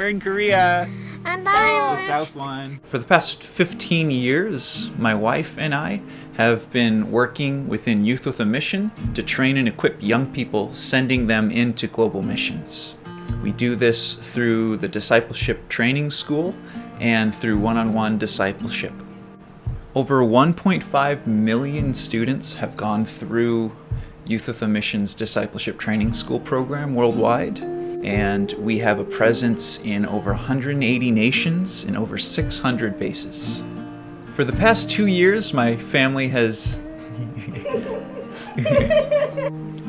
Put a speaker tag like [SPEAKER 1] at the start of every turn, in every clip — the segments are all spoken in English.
[SPEAKER 1] We're in Korea.
[SPEAKER 2] And
[SPEAKER 1] The south one.
[SPEAKER 3] For the past 15 years, my wife and I have been working within Youth with a Mission to train and equip young people, sending them into global missions. We do this through the Discipleship Training School and through one-on-one discipleship. Over 1.5 million students have gone through Youth with a Mission's Discipleship Training School program worldwide, and we have a presence in over 180 nations in over 600 bases. For the past 2 years, my family has...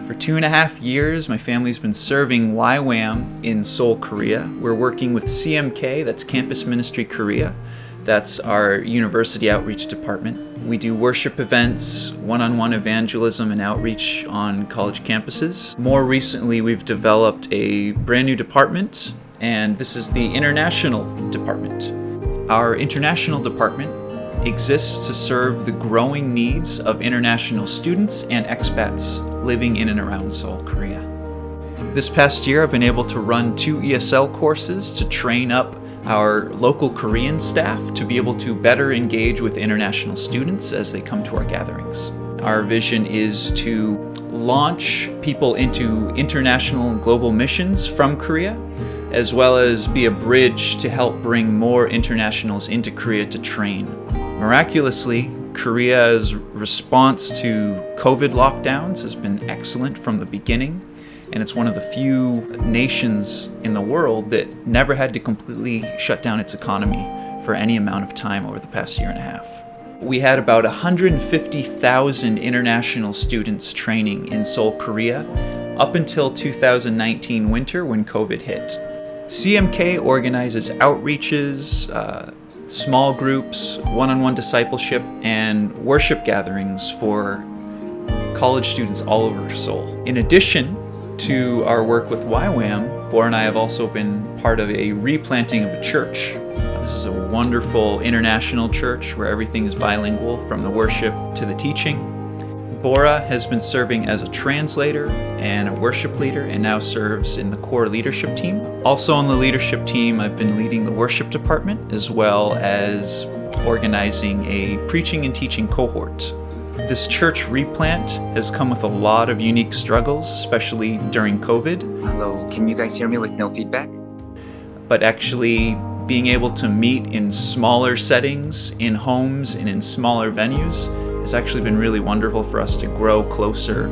[SPEAKER 3] For 2.5 years, my family's been serving YWAM in Seoul, Korea. We're working with CMK, that's Campus Ministry Korea. That's our university outreach department. We do worship events, one-on-one evangelism and outreach on college campuses. More recently, we've developed a brand new department, and this is the international department. Our international department exists to serve the growing needs of international students and expats living in and around Seoul, Korea. This past year, I've been able to run 2 ESL courses to train up our local Korean staff to be able to better engage with international students as they come to our gatherings. Our vision is to launch people into international and global missions from Korea, as well as be a bridge to help bring more internationals into Korea to train. Miraculously, Korea's response to COVID lockdowns has been excellent from the beginning, and it's one of the few nations in the world that never had to completely shut down its economy for any amount of time over the past 1.5 years. We had about 150,000 international students training in Seoul, Korea, up until 2019 winter when COVID hit. CMK organizes outreaches, small groups, one-on-one discipleship, and worship gatherings for college students all over Seoul. In addition to our work with YWAM, Bor and I have also been part of a replanting of a church. This is a wonderful international church where everything is bilingual, from the worship to the teaching. Bora has been serving as a translator and a worship leader, and now serves in the KOR leadership team. Also on the leadership team, I've been leading the worship department, as well as organizing a preaching and teaching cohort. This church replant has come with a lot of unique struggles, especially during COVID.
[SPEAKER 4] Hello, can you guys hear me with no feedback?
[SPEAKER 3] But actually being able to meet in smaller settings, in homes and in smaller venues, has actually been really wonderful for us to grow closer.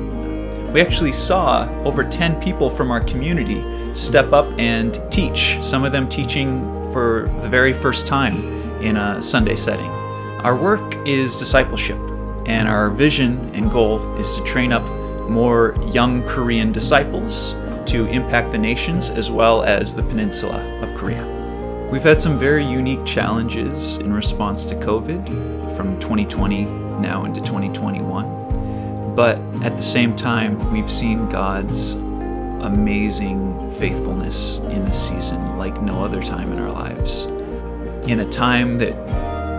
[SPEAKER 3] We actually saw over 10 people from our community step up and teach, some of them teaching for the very first time in a Sunday setting. Our work is discipleship, and our vision and goal is to train up more young Korean disciples to impact the nations as well as the peninsula of Korea. We've had some very unique challenges in response to COVID from 2020 now into 2021. But at the same time, we've seen God's amazing faithfulness in this season like no other time in our lives. In a time that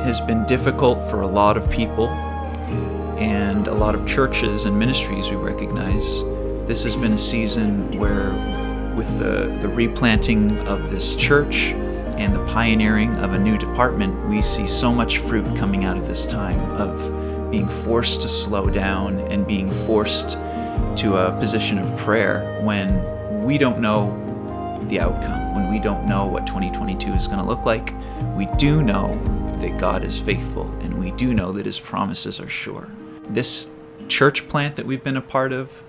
[SPEAKER 3] has been difficult for a lot of people and a lot of churches and ministries, we recognize this has been a season where, with the replanting of this church and the pioneering of a new department, we see so much fruit coming out of this time of being forced to slow down and being forced to a position of prayer when we don't know the outcome, when we don't know what 2022 is going to look like. We do know that God is faithful, and we do know that His promises are sure. This church plant that we've been a part of,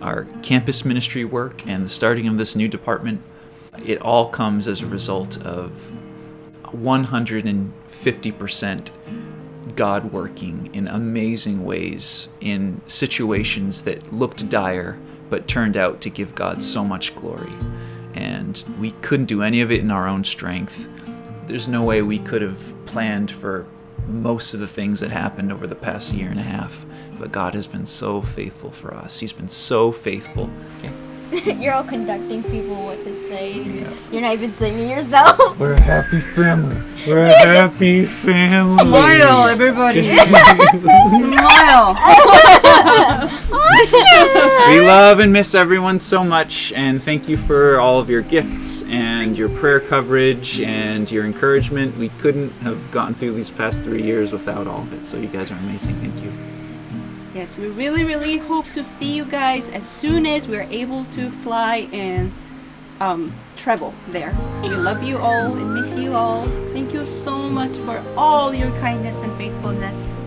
[SPEAKER 3] our campus ministry work, and the starting of this new department, it all comes as a result of 150% God working in amazing ways in situations that looked dire but turned out to give God so much glory. And we couldn't do any of it in our own strength. There's no way we could have planned for most of the things that happened over the past 1.5 years, but God has been so faithful for us. He's been so faithful. Okay.
[SPEAKER 2] You're all conducting people what to say. Yeah. You're not even singing yourself.
[SPEAKER 1] We're a happy family. We're a happy family.
[SPEAKER 5] Smile, everybody. Smile.
[SPEAKER 3] We love and miss everyone so much, and thank you for all of your gifts and your prayer coverage and your encouragement. We couldn't have gotten through these past 3 years without all of it, so you guys are amazing. Thank you.
[SPEAKER 5] Yes, we really, really hope to see you guys as soon as we're able to fly and travel there. We love you all and miss you all. Thank you so much for all your kindness and faithfulness.